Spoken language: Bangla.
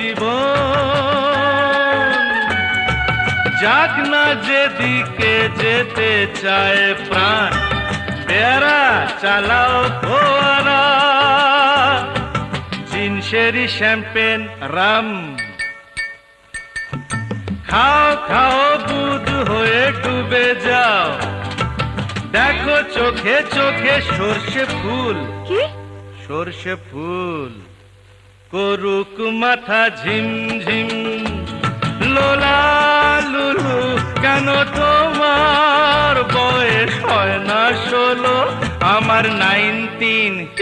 জীবন, যাক না যেদিকে যেতে চায় প্রাণ, পেয়ারা চালাও ফোয়ারা, জিনসেরি শ্যাম্পেন রাম, খাও খাও বুধ হয়ে ডুবে যাও, দেখো চোখে চোখে সর্ষে ফুল, কি সর্ষে ফুল করুক মাথা ঝিমঝিম, লোলা লুলু কেন তোমার বয়স হয় না 16, আমার 19